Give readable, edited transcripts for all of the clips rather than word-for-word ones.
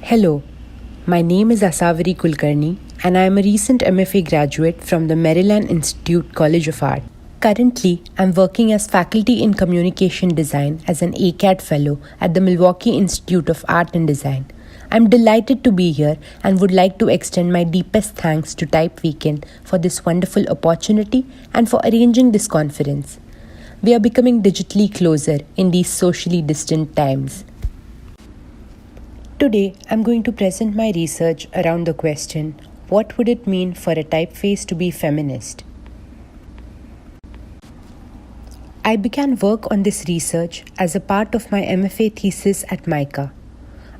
Hello, my name is Asavari Kulkarni and I am a recent MFA graduate from the Maryland Institute College of Art. Currently, I'm working as faculty in communication design as an ACAD fellow at the Milwaukee Institute of Art and Design. I'm delighted to be here and would like to extend my deepest thanks to Type Weekend for this wonderful opportunity and for arranging this conference. We are becoming digitally closer in these socially distant times. Today, I'm going to present my research around the question, what would it mean for a typeface to be feminist? I began work on this research as a part of my MFA thesis at MICA.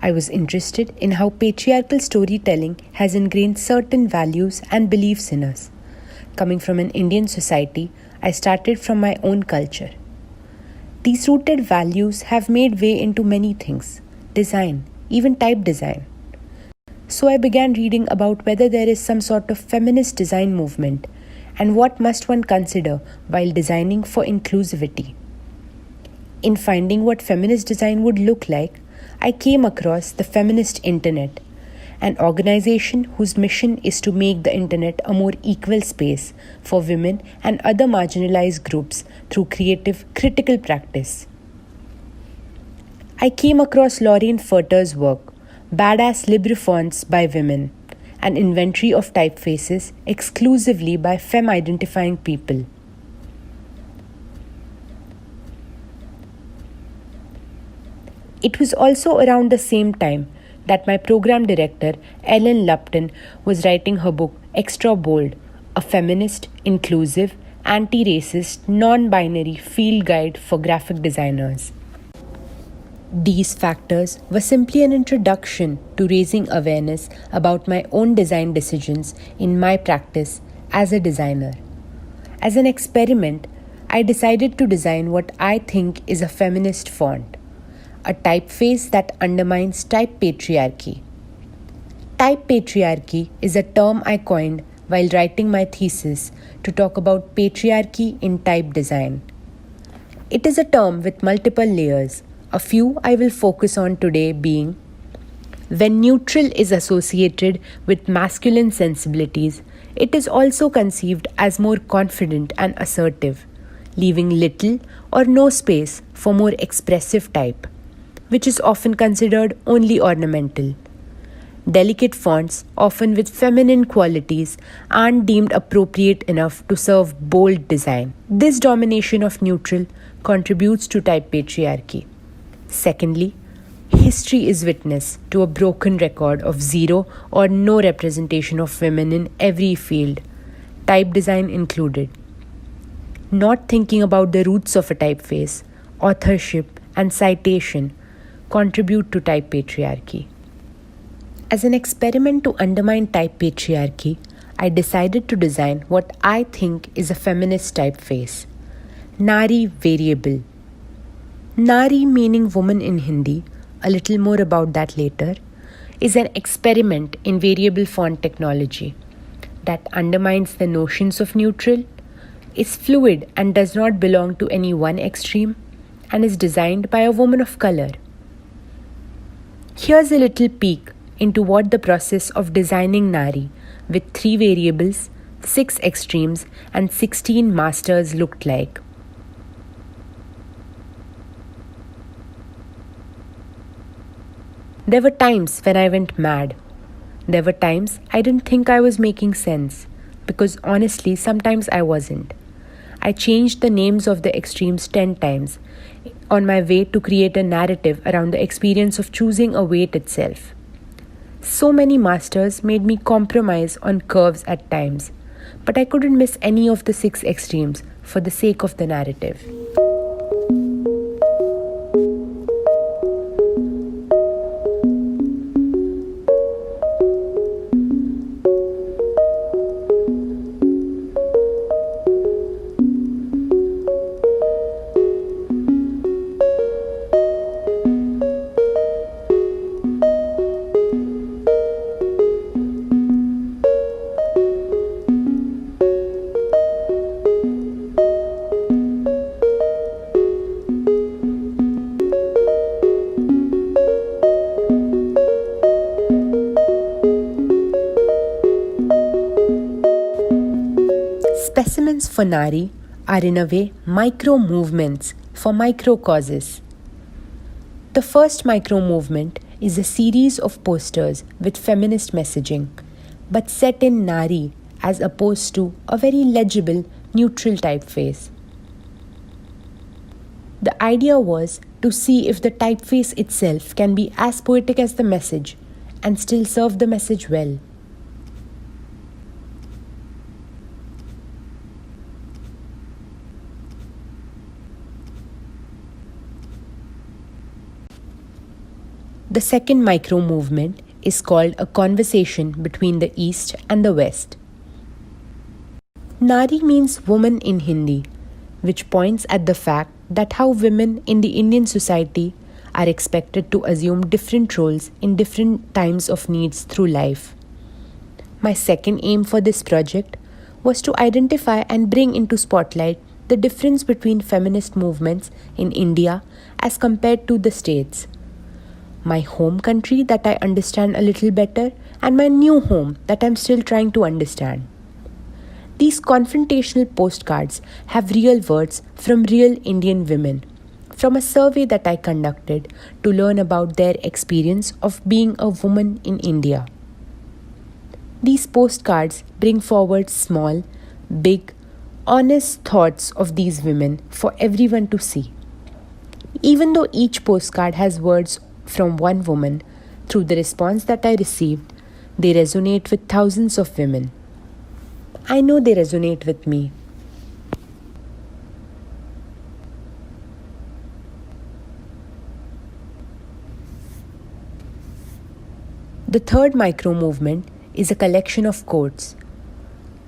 I was interested in how patriarchal storytelling has ingrained certain values and beliefs in us. Coming from an Indian society, I started from my own culture. These rooted values have made way into many things, design, even type design. So I began reading about whether there is some sort of feminist design movement and what must one consider while designing for inclusivity. In finding what feminist design would look like, I came across the Feminist Internet, an organization whose mission is to make the internet a more equal space for women and other marginalized groups through creative, critical practice. I came across Lorraine Furter's work, Badass LibreFonts by Women, an inventory of typefaces exclusively by femme-identifying people. It was also around the same time that my program director, Ellen Lupton, was writing her book Extra Bold, a feminist, inclusive, anti-racist, non-binary field guide for graphic designers. These factors were simply an introduction to raising awareness about my own design decisions in my practice as a designer. As an experiment, I decided to design what I think is a feminist font, a typeface that undermines type patriarchy. Type patriarchy is a term I coined while writing my thesis to talk about patriarchy in type design. It is a term with multiple layers. A few I will focus on today being when neutral is associated with masculine sensibilities, it is also conceived as more confident and assertive, leaving little or no space for more expressive type, which is often considered only ornamental. Delicate fonts, often with feminine qualities, aren't deemed appropriate enough to serve bold design. This domination of neutral contributes to type patriarchy. Secondly, history is witness to a broken record of zero or no representation of women in every field, type design included. Not thinking about the roots of a typeface, authorship, and citation contribute to type patriarchy. As an experiment to undermine type patriarchy, I decided to design what I think is a feminist typeface, Nari Variable. Nari, meaning woman in Hindi, a little more about that later, is an experiment in variable font technology that undermines the notions of neutral, is fluid and does not belong to any one extreme, and is designed by a woman of color. Here's a little peek into what the process of designing Nari with 3 variables, 6 extremes, and 16 masters looked like. There were times when I went mad. There were times I didn't think I was making sense, because honestly, sometimes I wasn't. I changed the names of the extremes 10 times on my way to create a narrative around the experience of choosing a weight itself. So many masters made me compromise on curves at times, but I couldn't miss any of the 6 extremes for the sake of the narrative. for Nari are in a way micro movements for micro causes. The first micro movement is a series of posters with feminist messaging, but set in Nari as opposed to a very legible neutral typeface. The idea was to see if the typeface itself can be as poetic as the message and still serve the message well. The second micro movement is called a conversation between the East and the West. Nari means woman in Hindi, which points at the fact that how women in the Indian society are expected to assume different roles in different times of needs through life. My second aim for this project was to identify and bring into spotlight the difference between feminist movements in India as compared to the States. My home country that I understand a little better, and my new home that I'm still trying to understand. These confrontational postcards have real words from real Indian women, from a survey that I conducted to learn about their experience of being a woman in India. These postcards bring forward small, big, honest thoughts of these women for everyone to see. Even though each postcard has words from one woman, through the response that I received, they resonate with thousands of women. I know they resonate with me. The third micro movement is a collection of quotes.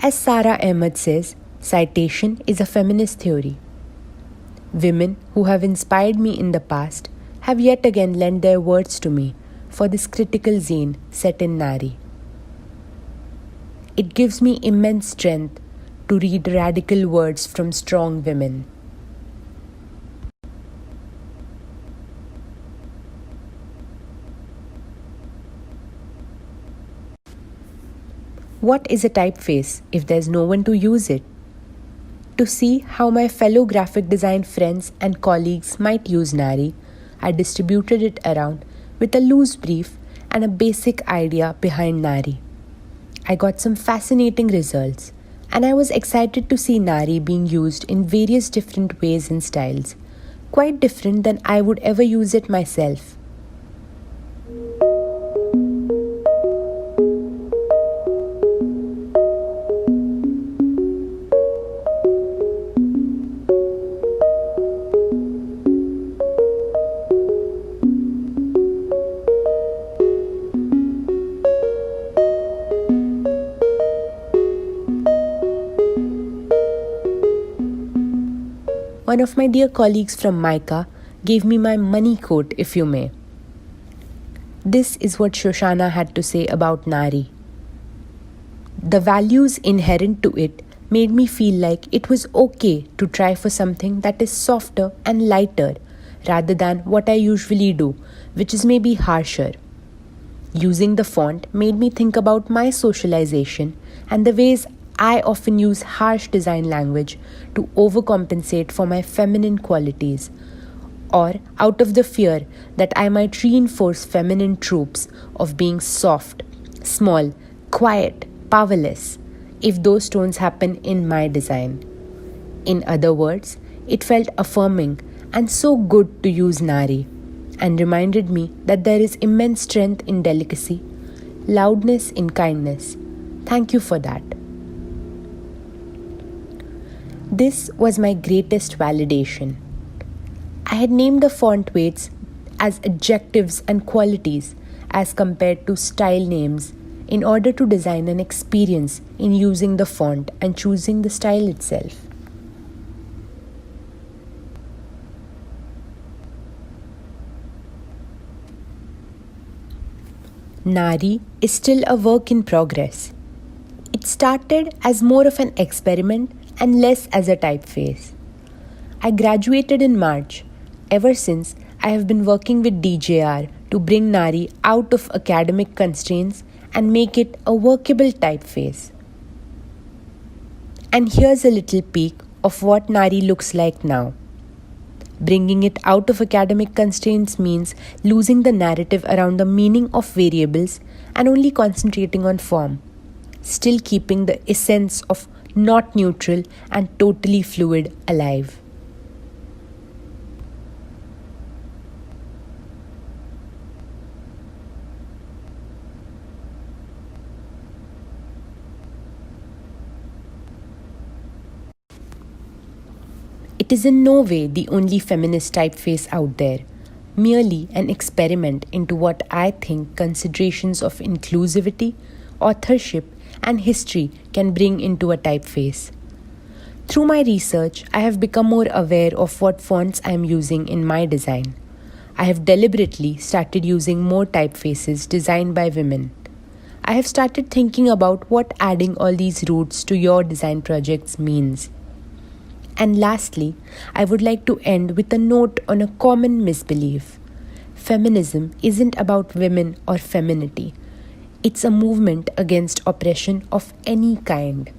As Sara Ahmed says, citation is a feminist theory. Women who have inspired me in the past have yet again lent their words to me for this critical zine set in Nari. It gives me immense strength to read radical words from strong women. What is a typeface if there's no one to use it? To see how my fellow graphic design friends and colleagues might use Nari, I distributed it around with a loose brief and a basic idea behind Nari. I got some fascinating results, and I was excited to see Nari being used in various different ways and styles, quite different than I would ever use it myself. One of my dear colleagues from MICA gave me my money quote, if you may. This is what Shoshana had to say about Nari. The values inherent to it made me feel like it was okay to try for something that is softer and lighter rather than what I usually do, which is maybe harsher. Using the font made me think about my socialization and the ways I often use harsh design language to overcompensate for my feminine qualities, or out of the fear that I might reinforce feminine tropes of being soft, small, quiet, powerless, if those tones happen in my design. In other words, it felt affirming and so good to use Nari, and reminded me that there is immense strength in delicacy, loudness in kindness. Thank you for that. This was my greatest validation. I had named the font weights as adjectives and qualities as compared to style names in order to design an experience in using the font and choosing the style itself. Nari is still a work in progress. It started as more of an experiment and less as a typeface. I graduated in March. Ever since, I have been working with DJR to bring Nari out of academic constraints and make it a workable typeface. And here's a little peek of what Nari looks like now. Bringing it out of academic constraints means losing the narrative around the meaning of variables and only concentrating on form, still keeping the essence of not neutral and totally fluid alive. It is in no way the only feminist typeface out there, merely an experiment into what I think considerations of inclusivity, authorship, and history can bring into a typeface. Through my research, I have become more aware of what fonts I am using in my design. I have deliberately started using more typefaces designed by women. I have started thinking about what adding all these roots to your design projects means. And lastly, I would like to end with a note on a common misbelief. Feminism isn't about women or femininity. It's a movement against oppression of any kind.